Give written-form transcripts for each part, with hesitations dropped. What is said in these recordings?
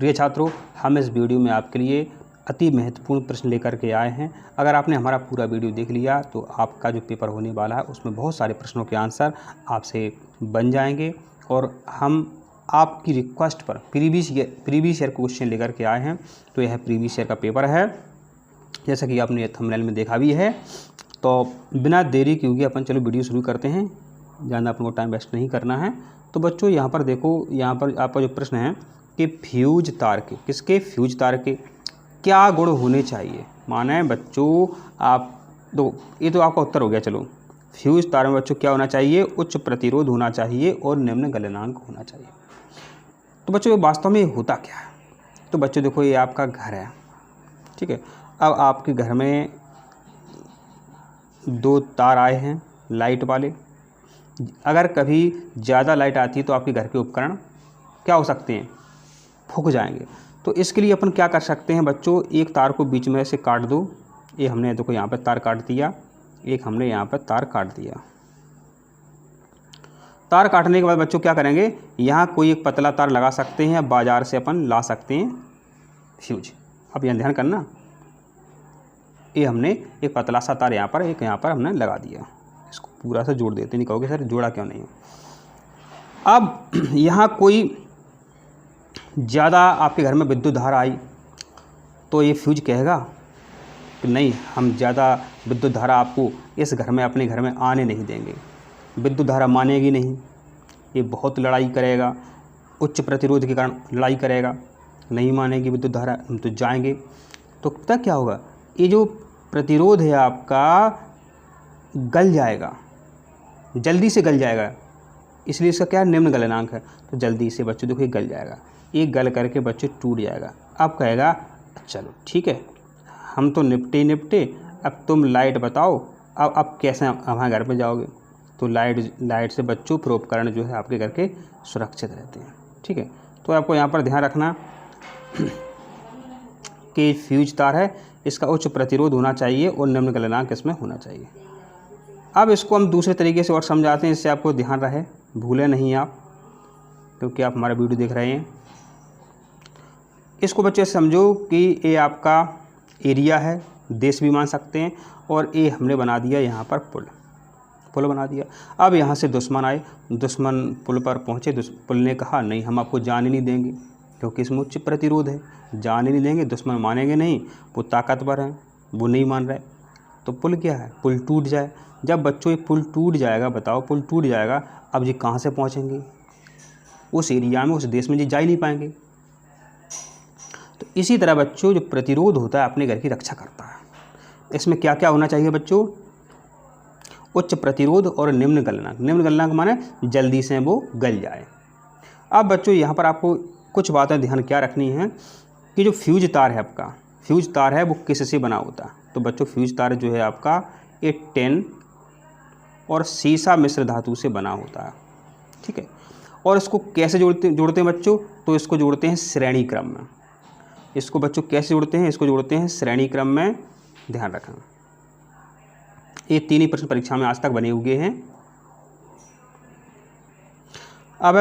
प्रिय छात्रों, हम इस वीडियो में आपके लिए अति महत्वपूर्ण प्रश्न लेकर के आए हैं। अगर आपने हमारा पूरा वीडियो देख लिया तो आपका जो पेपर होने वाला है उसमें बहुत सारे प्रश्नों के आंसर आपसे बन जाएंगे और हम आपकी रिक्वेस्ट पर प्रीवियस ईयर क्वेश्चन लेकर के आए हैं। तो यह प्रीवियस ईयर का पेपर है, जैसा कि आपने थंबनेल में देखा भी है। तो बिना देरी किए अपन चलो वीडियो शुरू करते हैं, ज़्यादा अपन को टाइम वेस्ट नहीं करना है। तो बच्चों यहाँ पर देखो, यहाँ पर आपका जो प्रश्न है कि फ्यूज तार के, किसके, फ्यूज तार के क्या गुण होने चाहिए। माने बच्चों आप दो, ये तो आपका उत्तर हो गया। चलो, फ्यूज तार में बच्चों क्या होना चाहिए, उच्च प्रतिरोध होना चाहिए और निम्न गलनांक होना चाहिए। तो बच्चों वास्तव में होता क्या है। तो बच्चों देखो, ये आपका घर है, ठीक है। अब आपके घर में दो तार आए हैं लाइट वाले। अगर कभी ज़्यादा लाइट आती है तो आपके घर के उपकरण क्या हो सकते हैं, फूक जाएंगे। तो इसके लिए अपन क्या कर सकते हैं बच्चों, एक तार को बीच में से काट दो। ये हमने देखो यहाँ पर तार काट दिया, एक हमने यहाँ पर तार काट दिया। तार काटने के बाद बच्चों क्या करेंगे, यहाँ कोई एक पतला तार लगा सकते हैं, बाज़ार से अपन ला सकते हैं फ्यूज। अब यहाँ ध्यान करना, ये हमने एक पतला सा तार यहाँ पर, एक यहाँ पर हमने लगा दिया। इसको पूरा सा जोड़ देते, नहीं कहोगे सर जोड़ा क्यों नहीं है। अब यहाँ कोई ज़्यादा आपके घर में विद्युत धारा आई तो ये फ्यूज कहेगा कि नहीं, हम ज़्यादा विद्युत धारा आपको इस घर में, अपने घर में आने नहीं देंगे। विद्युत धारा मानेगी नहीं, ये बहुत लड़ाई करेगा, उच्च प्रतिरोध के कारण लड़ाई करेगा, नहीं मानेगी विद्युत धारा, हम तो जाएंगे। तो पता क्या होगा, ये जो प्रतिरोध है आपका गल जाएगा, जल्दी से गल जाएगा, इसलिए इसका क्या निम्न गलनांक है। तो जल्दी से बच्चों देखो ये गल जाएगा, ये गल करके बच्चों टूट जाएगा। अब कहेगा चलो ठीक है, हम तो निपटे, अब तुम लाइट बताओ, अब कैसे हमारे घर पे जाओगे। तो लाइट से बच्चों फिर उपकरण जो है आपके घर के सुरक्षित रहते हैं, ठीक है। तो आपको यहाँ पर ध्यान रखना कि फ्यूज तार है, इसका उच्च प्रतिरोध होना चाहिए और निम्न गलनांक इसमें होना चाहिए। अब इसको हम दूसरे तरीके से और समझाते हैं, इससे आपको ध्यान रहे, भूलें नहीं आप, क्योंकि आप हमारा वीडियो देख रहे हैं। इसको बच्चे समझो कि ये आपका एरिया है, देश भी मान सकते हैं, और ये हमने बना दिया यहाँ पर पुल बना दिया। अब यहाँ से दुश्मन आए, दुश्मन पुल पर पहुँचे, पुल ने कहा नहीं, हम आपको जाने नहीं देंगे, क्योंकि इसमें उच्च प्रतिरोध है, जाने नहीं देंगे। दुश्मन मानेंगे नहीं, वो ताकतवर हैं, वो नहीं मान रहे। तो पुल क्या है, पुल टूट जाए। जब बच्चों ये पुल टूट जाएगा, बताओ पुल टूट जाएगा, अब जी कहाँ से पहुँचेंगे, उस एरिया में, उस देश में जी जा ही नहीं पाएंगे। तो इसी तरह बच्चों जो प्रतिरोध होता है अपने घर की रक्षा करता है। इसमें क्या क्या होना चाहिए बच्चों, उच्च प्रतिरोध और निम्न गलनांक। निम्न गलनांक माने जल्दी से वो गल जाए। अब बच्चों यहाँ पर आपको कुछ बातें ध्यान क्या रखनी है कि जो फ्यूज तार है आपका, फ्यूज तार है वो किससे बना होता है। तो बच्चों फ्यूज तार जो है आपका ये टिन और सीसा मिश्र धातु से बना होता है, ठीक है। और इसको कैसे जोड़ते हैं बच्चों, तो इसको जोड़ते हैं श्रेणी क्रम में। इसको बच्चों कैसे जोड़ते हैं, इसको जोड़ते हैं श्रेणी क्रम में, ध्यान रखना। ये तीन ही प्रश्न परीक्षा में आज तक बने हुए हैं। अब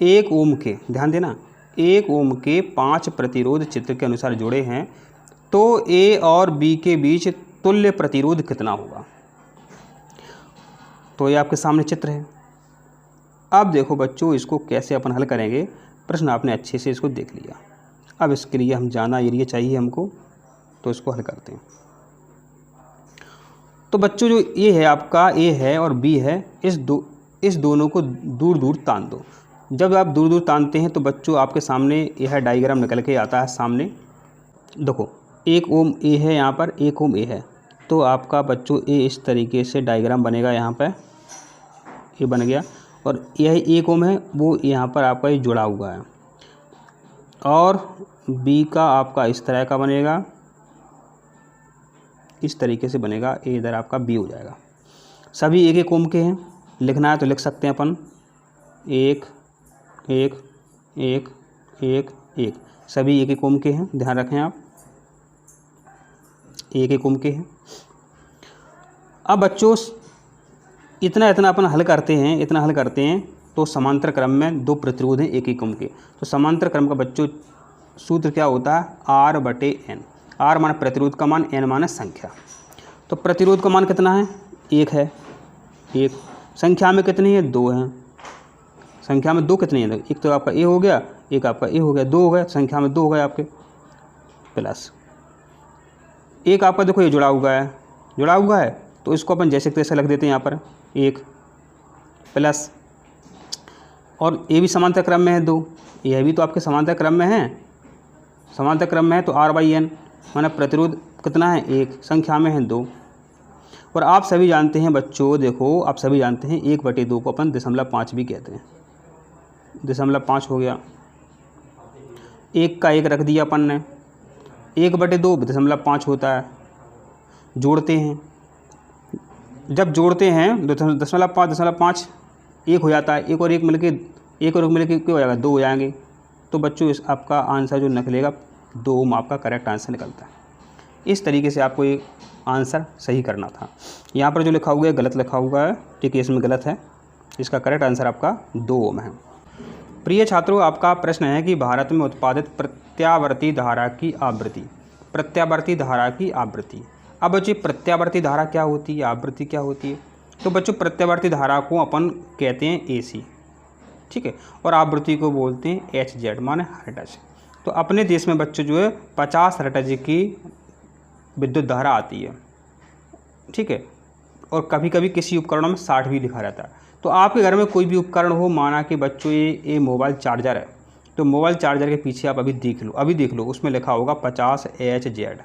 1 ओम के, ध्यान देना, 1 ओम के 5 प्रतिरोध चित्र के अनुसार जुड़े हैं, तो ए और बी के बीच तुल्य प्रतिरोध कितना होगा। तो ये आपके सामने चित्र है। अब देखो बच्चों, इसको कैसे अपन हल करेंगे। प्रश्न आपने अच्छे से इसको देख लिया। अब इसके लिए हम जाना एरिया चाहिए हमको, तो इसको हल करते हैं। तो बच्चों जो ये है आपका, ए है और बी है, इस दोनों को दूर दूर तान दो। जब आप दूर दूर तानते हैं तो बच्चों आपके सामने यह डायग्राम निकल के आता है सामने। देखो 1 ओम ए है, यहाँ पर 1 ओम ए है, तो आपका बच्चों ए इस तरीके से डायग्राम बनेगा। यहाँ पर ये बन गया, और यह 1 ओम है वो यहाँ पर आपका ये जुड़ा हुआ है, और बी का आपका इस तरह का बनेगा, इस तरीके से बनेगा। ए इधर आपका बी हो जाएगा। सभी 1 ओम के हैं, लिखना है तो लिख सकते हैं अपन 1 1 1 1 1, सभी 1 ओम के हैं, ध्यान रखें आप, 1 ओम के हैं। अब बच्चों इतना अपन हल करते हैं, तो समांतर क्रम में 2 प्रतिरोध हैं 1 ओम के, तो समांतर क्रम का बच्चों सूत्र क्या होता है, R/N। R माने प्रतिरोध का मान, N माने संख्या। तो प्रतिरोध का मान कितना है, 1 है, 1। संख्या में कितनी है, 2 हैं। संख्या में 2 कितनी है, एक तो आपका A हो गया, एक आपका A हो गया, 2 हो गया, संख्या में 2 हो गए आपके, प्लस एक आपका देखो ये जुड़ा हुआ है, तो इसको अपन जैसे तैसे लिख देते हैं यहाँ पर 1 प्लस, और ये भी समांतर क्रम में है 2, यह भी तो आपके समांतर क्रम में है, समांतर क्रम में है, तो R/N माना प्रतिरोध कितना है, 1, संख्या में है 2। और आप सभी जानते हैं बच्चों, देखो आप सभी जानते हैं 1/2 को अपन 0.5 भी कहते हैं, 0.5 हो गया, 1 का 1 रख दिया अपन ने, 1/2 0.5 होता है। जोड़ते हैं, जब जोड़ते हैं 0.5 1 हो जाता है, 1 और 1 मिलके क्या हो जाएगा, 2 हो जाएंगे। तो बच्चों इस आपका आंसर जो निकलेगा 2 ओम आपका करेक्ट आंसर निकलता है। इस तरीके से आपको ये आंसर सही करना था। यहाँ पर जो लिखा हुआ है गलत लिखा हुआ है, ठीक है, इसमें गलत है, इसका करेक्ट आंसर आपका 2 ओम है। प्रिय छात्रों, आपका प्रश्न है कि भारत में उत्पादित प्रत्यावर्ती धारा की आवृत्ति, प्रत्यावर्ती धारा की आवृत्ति। अब बच्चों प्रत्यावर्ती धारा क्या होती है, आवृत्ति क्या होती है? तो बच्चों प्रत्यावर्ती धारा को अपन कहते हैं AC, ठीक है, और आवृत्ति को बोलते हैं HZ माने हर्ट्ज। तो अपने देश में बच्चों जो है 50 हर्ट्ज की विद्युत धारा आती है, ठीक है, और कभी कभी किसी उपकरणों में 60 भी लिखा रहता है। तो आपके घर में कोई भी उपकरण हो, माना कि बच्चों ये मोबाइल चार्जर है, तो मोबाइल चार्जर के पीछे आप अभी देख लो उसमें लिखा होगा 50 HZ,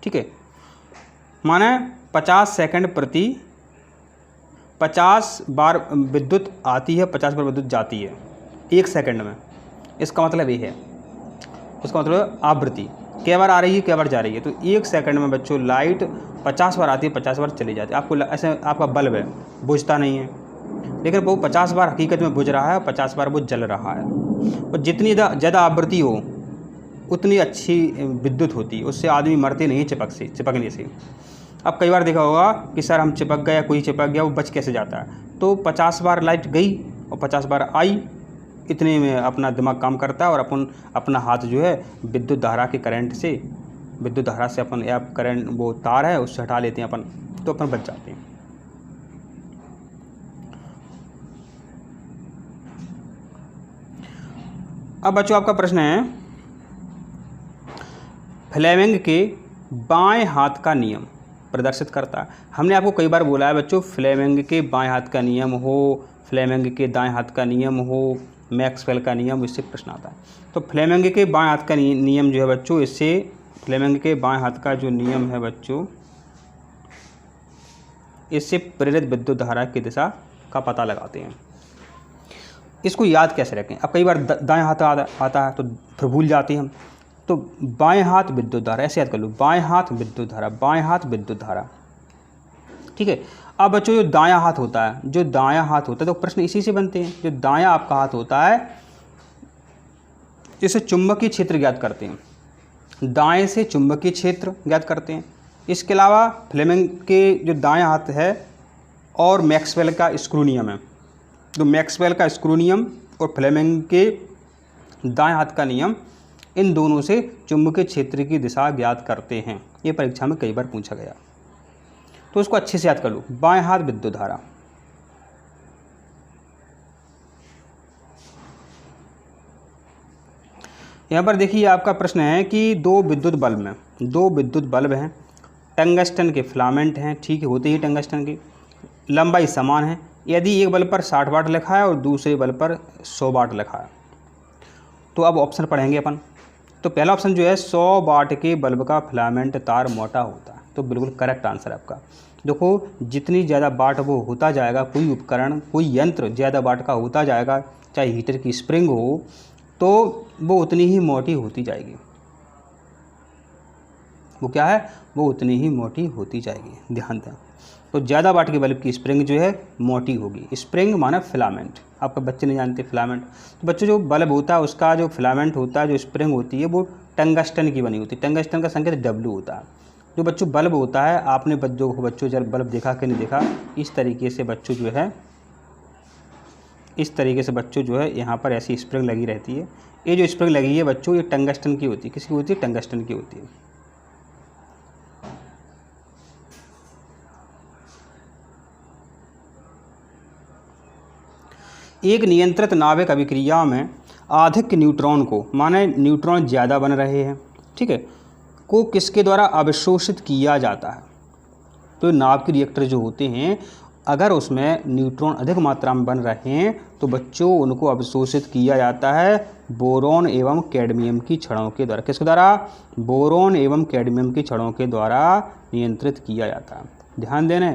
ठीक है, माने 50 सेकंड प्रति 50 बार विद्युत आती है, 50 बार विद्युत जाती है 1 सेकंड में। इसका मतलब ये है, उसका मतलब आवृत्ति कै बार आ रही है, कै बार जा रही है। तो 1 सेकंड में बच्चों लाइट 50 बार आती है, 50 बार चली जाती है। आपको ऐसे आपका बल्ब है, बुझता नहीं है, लेकिन वो 50 बार हकीकत में बुझ रहा है, 50 बार वो जल रहा है। और जितनी ज़्यादा आवृत्ति हो उतनी अच्छी विद्युत होती है, उससे आदमी मरते नहीं चिपकने से। अब कई बार देखा होगा कि सर हम चिपक गए, कोई चिपक गया, वो बच कैसे जाता है? तो 50 बार लाइट गई और 50 बार आई, इतने में अपना दिमाग काम करता है और अपन अपना हाथ जो है विद्युत धारा के करंट से, विद्युत धारा से अपन या करंट वो तार है उससे हटा लेते हैं अपन, तो अपन बच जाते हैं। अब बच्चों आपका प्रश्न है फ्लेमिंग के बाएं हाथ का नियम प्रदर्शित करता है। हमने आपको कई बार बोला है बच्चों, फ्लेमिंग के बाएं हाथ का नियम हो, फ्लेमिंग के दाएं हाथ का नियम हो, मैक्सवेल का नियम, इससे प्रश्न आता है। तो फ्लेमिंग के बाएं हाथ का नियम जो है बच्चों, इससे फ्लेमिंग के बाएं हाथ का जो नियम है बच्चों, इससे प्रेरित विद्युत धारा की दिशा का पता लगाते हैं। इसको याद कैसे रखें? अब कई बार दाएं हाथ आता है तो फिर भूल जाते हैं हम, तो बाएं हाथ विद्युत धारा ऐसे याद कर लो, बाएं हाथ विद्युत धारा, बाएं हाथ विद्युत धारा, ठीक है। अब बच्चों जो दायां हाथ होता है, जो दायां हाथ होता है, तो प्रश्न इसी से बनते हैं। जो दायां आपका हाथ होता है, इसे चुंबकीय क्षेत्र ज्ञात करते हैं, दाएं से चुंबकीय क्षेत्र ज्ञात करते हैं। इसके अलावा फ्लेमिंग के जो दायां हाथ है और मैक्सवेल का स्क्रू नियम है, तो मैक्सवेल का स्क्रू नियम और फ्लेमिंग के दाएं हाथ का नियम, इन दोनों से चुंबकीय क्षेत्र की दिशा ज्ञात करते हैं। ये परीक्षा में कई बार पूछा गया, तो उसको अच्छे से याद कर लो। बाएं हाथ विद्युत धारा, यहाँ पर देखिए आपका प्रश्न है कि दो विद्युत बल्ब हैं, टंगस्टन के फिलामेंट हैं, ठीक है, होते ही टंगस्टन की, लंबाई समान है। यदि एक बल्ब पर 60 वाट लिखा है और दूसरे बल्ब पर 100 वाट लिखा है, तो अब ऑप्शन पढ़ेंगे अपन। तो पहला ऑप्शन जो है 100 वाट के बल्ब का फिलामेंट तार मोटा होता है, तो बिल्कुल करेक्ट आंसर है आपका। देखो जितनी ज़्यादा वाट वो होता जाएगा, कोई उपकरण कोई यंत्र ज़्यादा वाट का होता जाएगा, चाहे हीटर की स्प्रिंग हो, तो वो उतनी ही मोटी होती जाएगी। वो क्या है, वो उतनी ही मोटी होती जाएगी, ध्यान दें। तो ज़्यादा वाट के बल्ब की स्प्रिंग जो है मोटी होगी। स्प्रिंग माना फिलामेंट, आपका बच्चे नहीं जानते फिलामेंट। तो बच्चों जो बल्ब होता है उसका जो फिलामेंट होता है, जो स्प्रिंग होती है, वो टंगस्टन की बनी होती है। टंगस्टन का संकेत W होता है। जो बच्चों बल्ब होता है, आपने बच्चों जब बल्ब देखा कि नहीं देखा, इस तरीके से बच्चों जो है इस तरीके से बच्चों जो है यहाँ पर ऐसी स्प्रिंग लगी रहती है। ये जो स्प्रिंग लगी है बच्चों, ये टंगस्टन की होती है। किसकी होती है? टंगस्टन की होती है। एक नियंत्रित नाभिक अभिक्रिया में अधिक न्यूट्रॉन को, माने न्यूट्रॉन ज़्यादा बन रहे हैं, ठीक है, को किसके द्वारा अवशोषित किया जाता है? तो नाभिक रिएक्टर जो होते हैं, अगर उसमें न्यूट्रॉन अधिक मात्रा में बन रहे हैं तो बच्चों उनको अवशोषित किया जाता है बोरॉन एवं कैडमियम की छड़ों के द्वारा। किसके द्वारा? बोरॉन एवं कैडमियम की छड़ों के द्वारा नियंत्रित किया जाता है। ध्यान देना,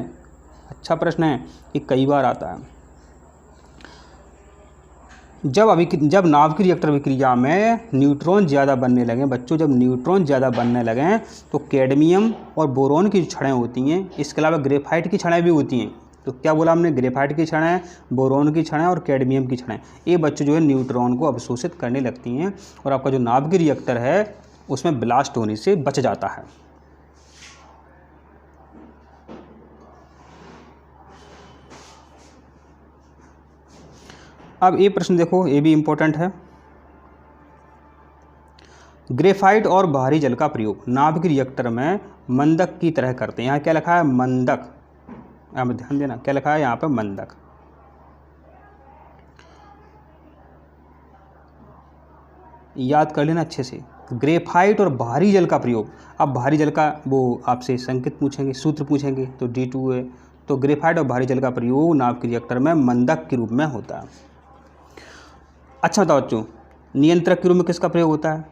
अच्छा प्रश्न है, ये कई बार आता है। जब नाभिक रिएक्टर अभिक्रिया में न्यूट्रॉन ज़्यादा बनने लगें बच्चों, जब न्यूट्रॉन ज़्यादा बनने लगें तो कैडमियम और बोरॉन की छड़ें होती हैं, इसके अलावा ग्रेफाइट की छड़ें भी होती हैं। तो क्या बोला हमने? ग्रेफाइट की छड़ें, बोरॉन की छड़ें और कैडमियम की छड़ें, ये बच्चों जो है न्यूट्रॉन को अवशोषित करने लगती हैं और आपका जो नाभिक रिएक्टर है उसमें ब्लास्ट होने से बच जाता है। अब ये प्रश्न देखो, ये भी इम्पोर्टेंट है। ग्रेफाइट और बाहरी जल का प्रयोग नाभिक रिएक्टर में मंदक की तरह करते हैं। यहाँ क्या लिखा है? मंदक। अब ध्यान देना, क्या लिखा है यहाँ पे? मंदक। याद कर लेना अच्छे से, ग्रेफाइट और बाहरी जल का प्रयोग। अब बाहरी जल का वो आपसे संकेत पूछेंगे, सूत्र पूछेंगे, तो D2 है। तो ग्रेफाइट और बाहरी जल का प्रयोग नाभिक रिएक्टर में मंदक के रूप में होता है। अच्छा बताओ बच्चों, नियंत्रक के रूप में किसका प्रयोग होता है?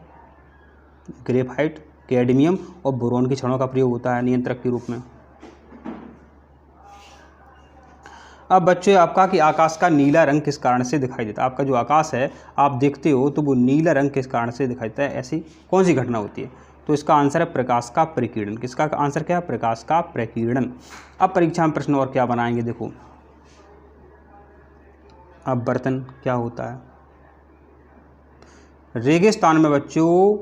ग्रेफाइट, कैडमियम और बोरॉन की छड़ों का प्रयोग होता है नियंत्रक के रूप में। अब बच्चों आपका कि आकाश का नीला रंग किस कारण से दिखाई देता है? आपका जो आकाश है आप देखते हो तो वो नीला रंग किस कारण से दिखाई देता है? ऐसी कौन सी घटना होती है? तो इसका आंसर है प्रकाश का प्रकीर्णन। किसका आंसर क्या है? प्रकाश का प्रकीर्णन। अब परीक्षा में प्रश्न और क्या बनाएंगे देखो। अब बर्तन क्या होता है? रेगिस्तान में बच्चों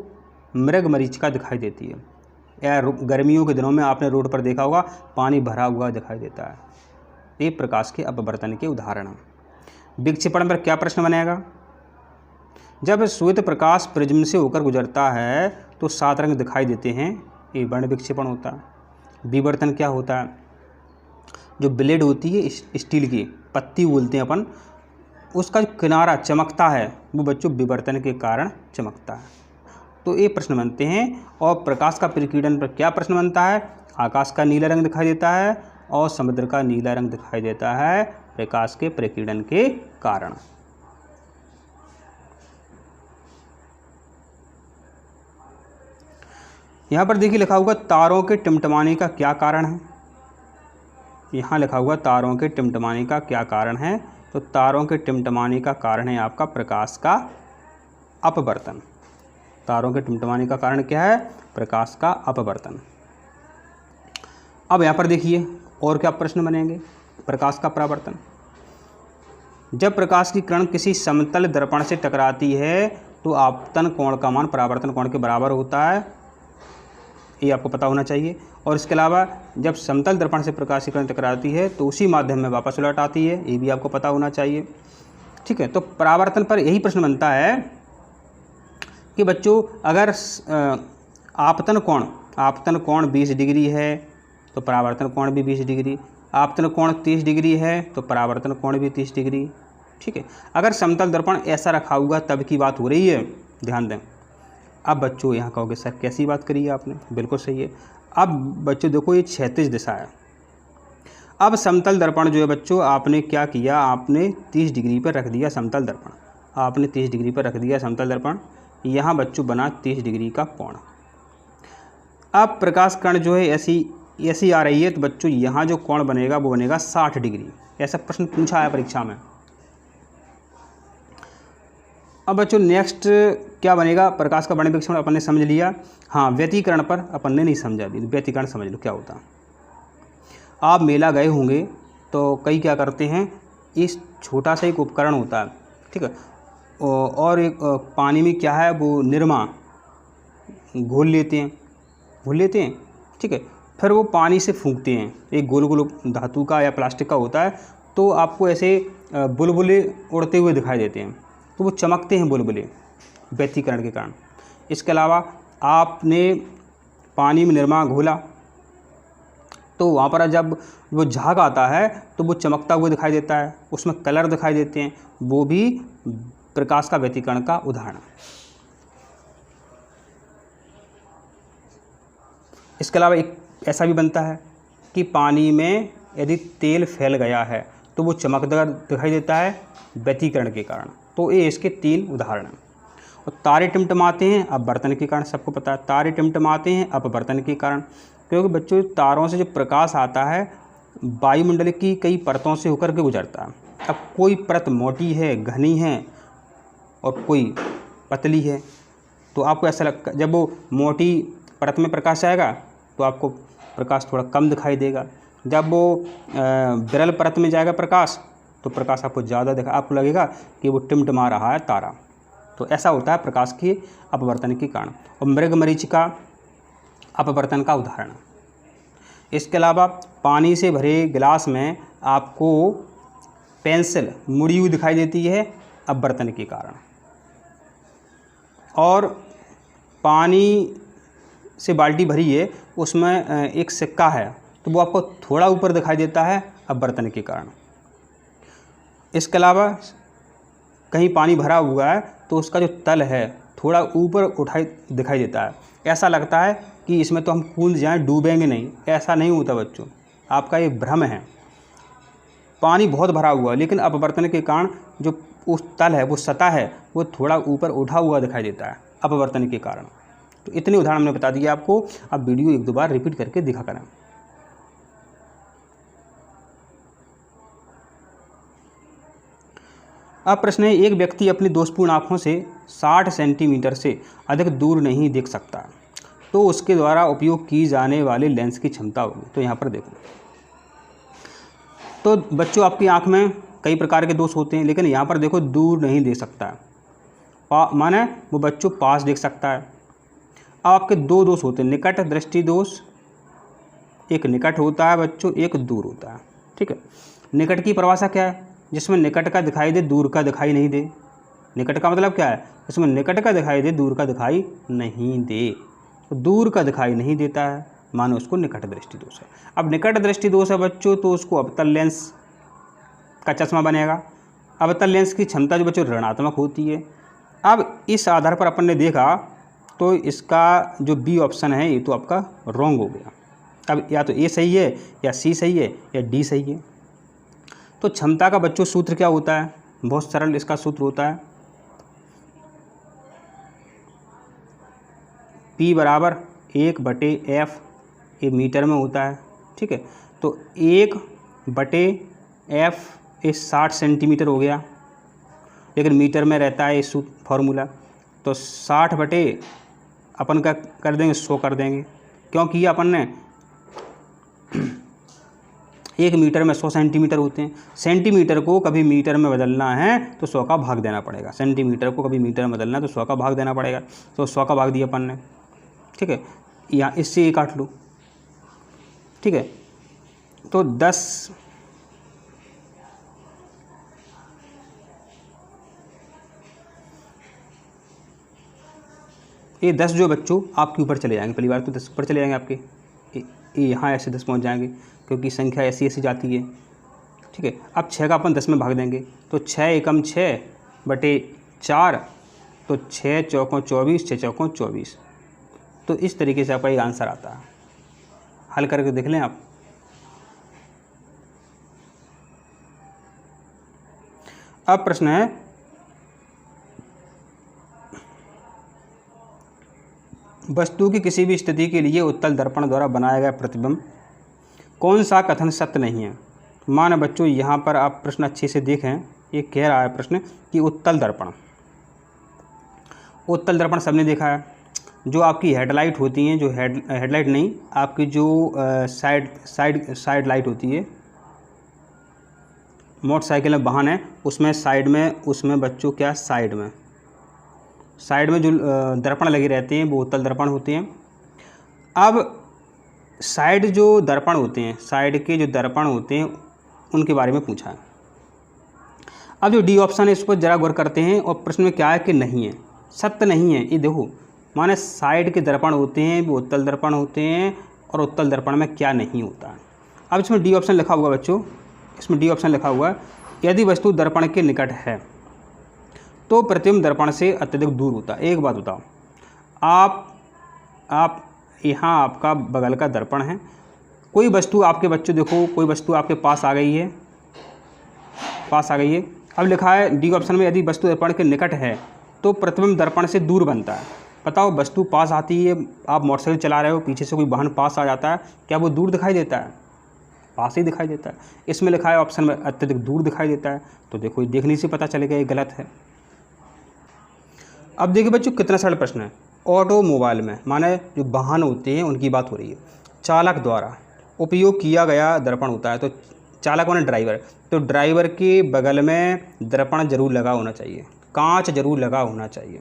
मृग मरीचिका दिखाई देती है, या गर्मियों के दिनों में आपने रोड पर देखा होगा पानी भरा हुआ दिखाई देता है। ये प्रकाश के अपवर्तन के उदाहरण हैं। विक्षेपण पर क्या प्रश्न बनेगा? जब श्वेत प्रकाश प्रिज्म से होकर गुजरता है तो 7 रंग दिखाई देते हैं, ये वर्ण विक्षेपण होता है। विवर्तन क्या होता है? जो ब्लेड होती है स्टील की, पत्ती बोलते हैं अपन, उसका जो किनारा चमकता है वो बच्चों विवर्तन के कारण चमकता है। तो ये प्रश्न बनते हैं। और प्रकाश का प्रकीर्णन पर क्या प्रश्न बनता है? आकाश का नीला रंग दिखाई देता है और समुद्र का नीला रंग दिखाई देता है प्रकाश के प्रकीर्णन के कारण। यहाँ पर देखिए लिखा हुआ तारों के टिमटिमाने का क्या कारण है? यहाँ लिखा हुआ तारों के टिमटिमाने का क्या कारण है? तो तारों के टिमटिमाने का कारण है आपका प्रकाश का अपवर्तन। तारों के टिमटिमाने का कारण क्या है? प्रकाश का अपवर्तन। अब यहाँ पर देखिए और क्या प्रश्न बनेंगे। प्रकाश का परावर्तन, जब प्रकाश की किरण किसी समतल दर्पण से टकराती है तो आपतन कोण का मान परावर्तन कोण के बराबर होता है, ये आपको पता होना चाहिए। और इसके अलावा जब समतल दर्पण से प्रकाश की किरण टकराती है तो उसी माध्यम में वापस लौट आती है, ये भी आपको पता होना चाहिए। ठीक है, तो परावर्तन पर यही प्रश्न बनता है कि बच्चों अगर आपतन कोण 20 डिग्री है तो परावर्तन कोण भी 20 डिग्री, आपतन कोण 30 डिग्री है तो परावर्तन कोण भी 30 डिग्री। ठीक है, अगर समतल दर्पण ऐसा रखा हुआ तब की बात हो रही है, ध्यान दें। अब बच्चों यहाँ कहोगे सर कैसी बात करी है आपने? बिल्कुल सही है। अब बच्चों देखो ये क्षैतिज दिशा है। अब समतल दर्पण जो है बच्चों आपने क्या किया, आपने 30 डिग्री पर रख दिया समतल दर्पण, आपने 30 डिग्री पर रख दिया समतल दर्पण, यहाँ बच्चों बना 30 डिग्री का कोण। अब प्रकाश कण जो है ऐसी आ रही है तो बच्चों यहाँ जो कोण बनेगा वो बनेगा 60 डिग्री। ऐसा प्रश्न पूछा है परीक्षा में। अब बच्चों नेक्स्ट क्या बनेगा? प्रकाश का वर्ण विक्षेपण अपन ने समझ लिया। हाँ, व्यतिकरण पर अपन ने नहीं समझा अभी, व्यतिकरण समझ लो क्या होता है। आप मेला गए होंगे तो कई क्या करते हैं, इस छोटा सा एक उपकरण होता है, ठीक है, और एक पानी में क्या है वो निरमा घोल लेते हैं, ठीक है, फिर वो पानी से फूंकते हैं। एक गोल गोल धातु का या प्लास्टिक का होता है, तो आपको ऐसे बुलबुले उड़ते हुए दिखाई देते हैं, तो वो चमकते हैं बुलबुले व्यतिकरण के कारण। इसके अलावा आपने पानी में निरमा घोला तो वहाँ पर जब वो झाग आता है तो वो चमकता हुआ दिखाई देता है, उसमें कलर दिखाई देते हैं, वो भी प्रकाश का व्यतिकरण का उदाहरण है। इसके अलावा एक ऐसा भी बनता है कि पानी में यदि तेल फैल गया है तो वो चमकदार दिखाई देता है व्यतिकरण के कारण। तो ये इसके 3 उदाहरण हैं। और तारे टिमटिमाते हैं अपवर्तन के कारण, सबको पता है तारे टिमटिमाते हैं अपवर्तन के कारण, क्योंकि बच्चों तारों से जो प्रकाश आता है वायुमंडल की कई परतों से होकर के गुजरता है। अब कोई परत मोटी है, घनी है और कोई पतली है, तो आपको ऐसा लगता जब वो मोटी परत में प्रकाश आएगा तो आपको प्रकाश थोड़ा कम दिखाई देगा, जब वो विरल परत में जाएगा प्रकाश तो प्रकाश आपको ज़्यादा आपको लगेगा कि वो टिमटिमा रहा है तारा। तो ऐसा होता है प्रकाश के अपवर्तन के कारण। और मृगमरीचिका अपवर्तन का उदाहरण। इसके अलावा पानी से भरे गिलास में आपको पेंसिल मुड़ी हुई दिखाई देती है अपवर्तन के कारण। और पानी से बाल्टी भरी है, उसमें एक सिक्का है तो वो आपको थोड़ा ऊपर दिखाई देता है अपवर्तन के कारण। इसके अलावा कहीं पानी भरा हुआ है तो उसका जो तल है थोड़ा ऊपर दिखाई देता है, ऐसा लगता है कि इसमें तो हम कूद जाएं, डूबेंगे नहीं। ऐसा नहीं होता बच्चों, आपका ये भ्रम है। पानी बहुत भरा हुआ है लेकिन अपवर्तन के कारण जो उस तल है, वो सतह है, वो थोड़ा ऊपर उठा हुआ दिखाई देता है अपवर्तन के कारण। तो इतने उदाहरण हमने बता दिए आपको। अब वीडियो 1-2 बार रिपीट करके दिखा करें। अब प्रश्न है, एक व्यक्ति अपनी दोषपूर्ण आँखों से 60 सेंटीमीटर से अधिक दूर नहीं देख सकता, तो उसके द्वारा उपयोग की जाने वाले लेंस की क्षमता होगी। तो यहाँ पर देखो, तो बच्चों आपकी आँख में कई प्रकार के दोष होते हैं, लेकिन यहाँ पर देखो दूर नहीं देख सकता है, माने वो बच्चों पास देख सकता है। अब आपके 2 दोष होते हैं, निकट दृष्टि दोष, एक निकट होता है बच्चों, एक दूर होता है। ठीक है, निकट की परिभाषा क्या है? जिसमें निकट का दिखाई दे, दूर का दिखाई नहीं दे। निकट का मतलब क्या है? इसमें निकट का दिखाई दे, दूर का दिखाई नहीं दे। तो दूर का दिखाई नहीं देता है, मानो उसको निकट दृष्टि दोष है। अब निकट दृष्टि दोष है बच्चों, तो उसको अवतल लेंस का चश्मा बनेगा। अवतल लेंस की क्षमता जो बच्चों ऋणात्मक होती है। अब इस आधार पर अपन ने देखा तो इसका जो बी ऑप्शन है ये तो आपका रॉन्ग हो गया। अब या तो ए सही है, या सी सही है, या डी सही है। तो क्षमता का बच्चों सूत्र क्या होता है? बहुत सरल इसका सूत्र होता है, P बराबर 1/f, ये मीटर में होता है। ठीक है, तो 1/f ये 60 सेंटीमीटर हो गया, लेकिन मीटर में रहता है ये फॉर्मूला। तो 60 बटे अपन का कर देंगे 100 कर देंगे, क्योंकि ये अपन ने 1 मीटर में 100 सेंटीमीटर होते हैं। सेंटीमीटर को कभी मीटर में बदलना है तो 100 का भाग देना पड़ेगा। सेंटीमीटर को कभी मीटर में बदलना है तो 100 का भाग देना पड़ेगा। तो 100 का भाग दिया अपन ने। ठीक है, यहाँ इससे ये काट लो। ठीक है, तो 10 ये 10 जो बच्चों आपके ऊपर चले जाएंगे, पहली बार तो 10 ऊपर चले जाएंगे आपके, ये यहाँ ऐसे 10 पहुँच जाएंगे, क्योंकि संख्या ऐसी ऐसी जाती है। ठीक है, अब 6 का अपन 10 में भाग देंगे, तो 6 एकम 6/4, तो 6 चौकों 24, 6 चौकों 24। तो इस तरीके से आपका ये आंसर आता है। हल करके देख लें आप। अब प्रश्न है, वस्तु की किसी भी स्थिति के लिए उत्तल दर्पण द्वारा बनाया गया प्रतिबिंब कौन सा कथन सत्य नहीं है? माना बच्चों यहाँ पर आप प्रश्न अच्छे से देखें, ये कह रहा है प्रश्न कि उत्तल दर्पण सबने देखा है। जो आपकी हेडलाइट होती हैं, जो हेडलाइट नहीं, आपकी जो साइड लाइट होती है, मोटरसाइकिल में वाहन है उसमें साइड में, उसमें बच्चों क्या साइड में जो दर्पण लगे रहते हैं वो उत्तल दर्पण होते हैं। अब साइड जो दर्पण होते हैं, साइड के जो दर्पण होते हैं उनके बारे में पूछा है। अब जो डी ऑप्शन है इस पर जरा गौर करते हैं और प्रश्न में क्या है कि नहीं है, सत्य नहीं है। ये देखो माने साइड के दर्पण होते हैं वो उत्तल दर्पण होते हैं और उत्तल दर्पण में क्या नहीं होता है। अब इसमें डी ऑप्शन लिखा हुआ बच्चों, इसमें डी ऑप्शन लिखा हुआ है यदि वस्तु दर्पण के निकट है तो प्रतिबिंब दर्पण से अत्यधिक दूर होता है। एक बात बताओ, आप यहाँ आपका बगल का दर्पण है, कोई वस्तु आपके बच्चों देखो कोई वस्तु आपके पास आ गई है, पास आ गई है। अब लिखा है डी ऑप्शन में यदि वस्तु दर्पण के निकट है तो प्रतिबिंब दर्पण से दूर बनता है। बताओ वस्तु पास आती है, आप मोटरसाइकिल चला रहे हो, पीछे से कोई वाहन पास आ जाता है, क्या वो दूर दिखाई देता है? पास ही दिखाई देता है। इसमें लिखा है ऑप्शन में अत्यधिक दूर दिखाई देता है, तो देखो ये देखने से पता चलेगा ये गलत है। अब देखिए बच्चों कितना सरल प्रश्न है। ऑटोमोबाइल में माने जो वाहन होते हैं उनकी बात हो रही है, चालक द्वारा उपयोग किया गया दर्पण होता है। तो चालक माने ड्राइवर, तो ड्राइवर के बगल में दर्पण जरूर लगा होना चाहिए, कांच जरूर लगा होना चाहिए।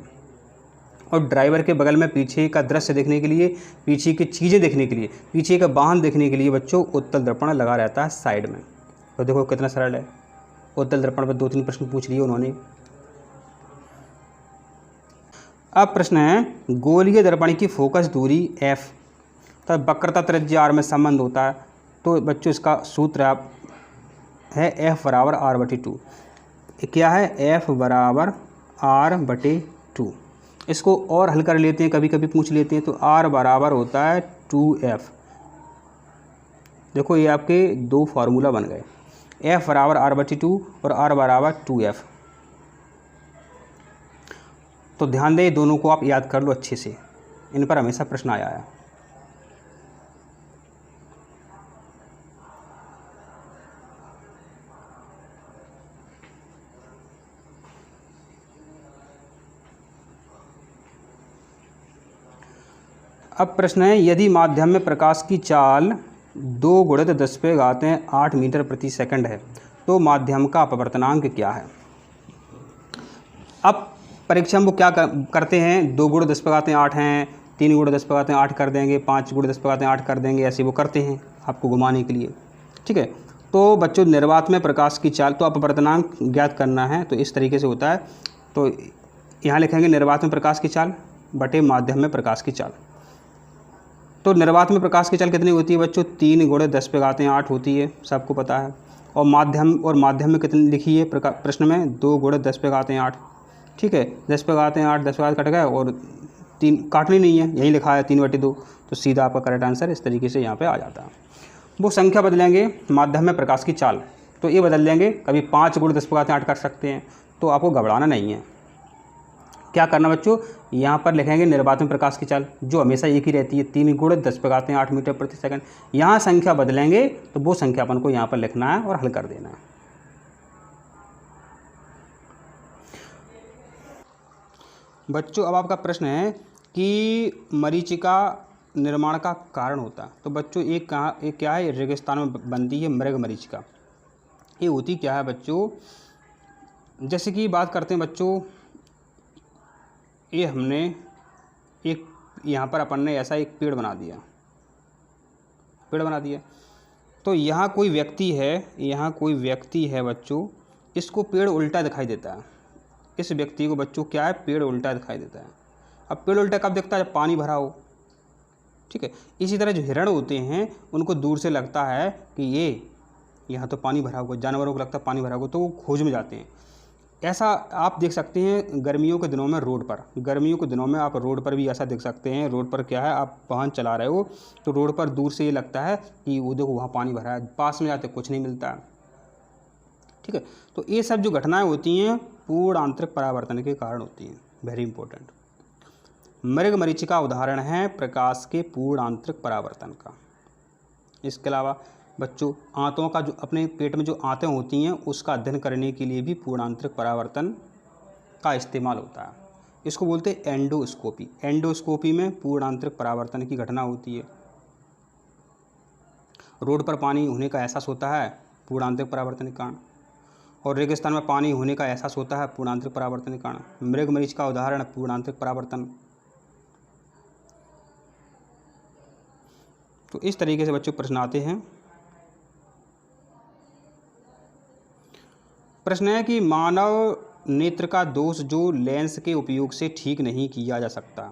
और ड्राइवर के बगल में पीछे का दृश्य देखने के लिए, पीछे की चीज़ें देखने के लिए, पीछे का वाहन देखने के लिए बच्चों उत्तल दर्पण लगा रहता है साइड में। तो देखो कितना सरल है। उत्तल दर्पण पर 2-3 प्रश्न पूछ लिए उन्होंने। अब प्रश्न है गोलीय दर्पण की फोकस दूरी f तब वक्रता त्रिज्या r में संबंध होता है। तो बच्चों इसका सूत्र है f बराबर r/2। क्या है? f बराबर r/2। इसको और हल कर लेते हैं, कभी कभी पूछ लेते हैं। तो r बराबर होता है 2f। देखो ये आपके दो फार्मूला बन गए, f बराबर r/2 और r बराबर 2f। तो ध्यान दें दोनों को आप याद कर लो अच्छे से, इन पर हमेशा प्रश्न आया है। अब प्रश्न है यदि माध्यम में प्रकाश की चाल 2 × 10⁸ मीटर प्रति सेकंड है तो माध्यम का अपवर्तनांक क्या है? अब परीक्षा में वो क्या करते हैं, 2 × 10⁸ हैं, 3 × 10⁸ कर देंगे, 5 × 10⁸ कर देंगे, ऐसे वो करते हैं आपको घुमाने के लिए। ठीक है, तो बच्चों निर्वात में प्रकाश की चाल, तो अपवर्तनांक ज्ञात करना है तो इस तरीके से होता है। तो यहाँ लिखेंगे निर्वात में प्रकाश की चाल बटे माध्यम में प्रकाश की चाल। तो निर्वात में प्रकाश की चाल कितनी होती है बच्चों? 3 × 10⁸ होती है, सबको पता है। और माध्यम में कितनी लिखी है प्रश्न में? 2 × 10⁸। ठीक है, 10⁸ कट गया और 3 काटनी नहीं है, यही लिखा है 3/2। तो सीधा आपका करेक्ट आंसर इस तरीके से यहाँ पे आ जाता है। वो संख्या बदलेंगे माध्यम में प्रकाश की चाल, तो ये बदल देंगे, कभी 5 × 10⁸ कर सकते हैं। तो आपको घबराना नहीं है। क्या करना बच्चों, यहाँ पर लिखेंगे निर्वात में प्रकाश की चाल जो हमेशा एक ही रहती है 3 × 10⁸ मीटर प्रति सेकंड। यहाँ संख्या बदलेंगे तो वो संख्या अपन को यहाँ पर लिखना है और हल कर देना है। बच्चों अब आपका प्रश्न है कि मरीचिका निर्माण का कारण होता है। तो बच्चों एक क्या है, रेगिस्तान में बनती है मृग मरीचिका। ये होती क्या है बच्चों, जैसे कि बात करते हैं बच्चों, ये हमने एक यहाँ पर अपन ने ऐसा एक पेड़ बना दिया, तो यहाँ कोई व्यक्ति है बच्चों, इसको पेड़ उल्टा दिखाई देता है। इस व्यक्ति को बच्चों क्या है, पेड़ उल्टा दिखाई देता है। अब पेड़ उल्टा कब दिखता है? जब पानी भरा हो। ठीक है, इसी तरह जो हिरण होते हैं उनको दूर से लगता है कि यहाँ तो पानी भरा होगा, जानवरों को लगता है पानी भरा होगा, तो वो खोज में जाते हैं। ऐसा आप देख सकते हैं गर्मियों के दिनों में रोड पर, आप रोड पर भी ऐसा देख सकते हैं। रोड पर क्या है, आप वाहन चला रहे हो तो रोड पर दूर से ये लगता है कि वो देखो वहाँ पानी भरा है, पास में जाते कुछ नहीं मिलता है। ठीक है, तो ये सब जो घटनाएं होती हैं पूर्ण आंतरिक परावर्तन के कारण होती हैं। Very important. मृग मरीचिका उदाहरण है प्रकाश के पूर्ण आंतरिक परावर्तन का। इसके अलावा बच्चों आंतों का, जो अपने पेट में जो आंतें होती हैं उसका अध्ययन करने के लिए भी पूर्ण आंतरिक परावर्तन का इस्तेमाल होता है। इसको बोलते हैं एंडोस्कोपी। एंडोस्कोपी में पूर्ण आंतरिक परावर्तन की घटना होती है। रोड पर पानी होने का एहसास होता है पूर्ण आंतरिक परावर्तन के कारण, और रेगिस्तान में पानी होने का एहसास होता है पूर्ण आंतरिक परावर्तन के कारण। मृग मरीचिका उदाहरण है पूर्ण आंतरिक परावर्तन। तो इस तरीके से बच्चों प्रश्न आते हैं। प्रश्न है कि मानव नेत्र का दोष जो लेंस के उपयोग से ठीक नहीं किया जा सकता।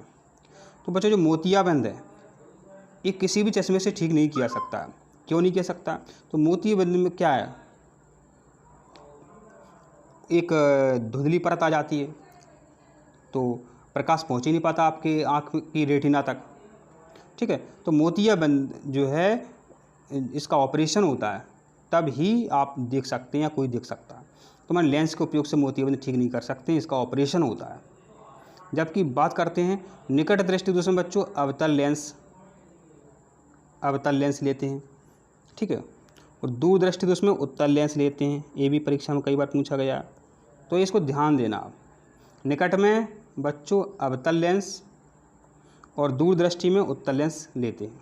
तो बच्चों जो मोतियाबिंद है ये किसी भी चश्मे से ठीक नहीं किया सकता। क्यों नहीं किया सकता? तो मोतियाबिंद में क्या है, एक धुंधली परत आ जाती है तो प्रकाश पहुंच ही नहीं पाता आपके आँख की रेटिना तक। ठीक है, तो मोतियाबिंद जो है इसका ऑपरेशन होता है तब ही आप देख सकते हैं या कोई देख सकता है। तो मैं लेंस के उपयोग से मोतियाबिंद ठीक नहीं कर सकते, इसका ऑपरेशन होता है। जबकि बात करते हैं निकट दृष्टि दोष में बच्चों अवतल लेंस लेते हैं। ठीक है, और दूर दृष्टि दोष में उत्तल लेंस लेते हैं। ये भी परीक्षा में कई बार पूछा गया, तो इसको ध्यान देना आप। निकट में बच्चों अवतल लेंस और दूर दृष्टि में उत्तल लेंस लेते हैं।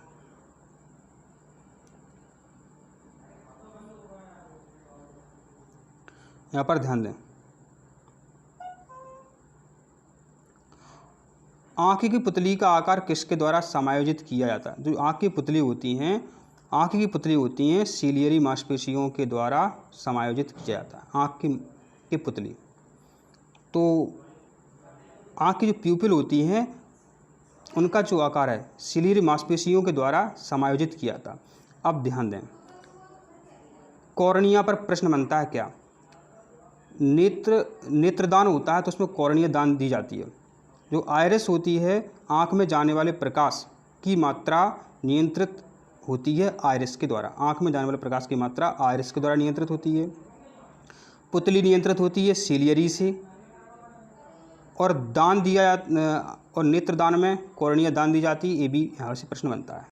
यहाँ पर ध्यान दें, आँख की पुतली का आकार किसके द्वारा समायोजित किया जाता है? जो आँख की पुतली होती हैं सीलियरी मांसपेशियों के द्वारा समायोजित किया जाता है। आँख की पुतली, तो आँख की जो प्यूपिल होती हैं उनका जो आकार है सीलियरी मांसपेशियों के द्वारा समायोजित किया जाता। अब ध्यान दें, कॉर्निया पर प्रश्न बनता है क्या? नेत्रदान होता है तो उसमें कॉर्निया दान दी जाती है। जो आइरिस होती है आँख में जाने वाले प्रकाश की मात्रा नियंत्रित होती है आइरिस के द्वारा। आँख में जाने वाले प्रकाश की मात्रा आइरिस के द्वारा नियंत्रित होती है। पुतली नियंत्रित होती है सीलियरी से, और दान दिया और नेत्रदान में कॉर्निया दान दी जाती है। ये भी यहाँ से प्रश्न बनता है।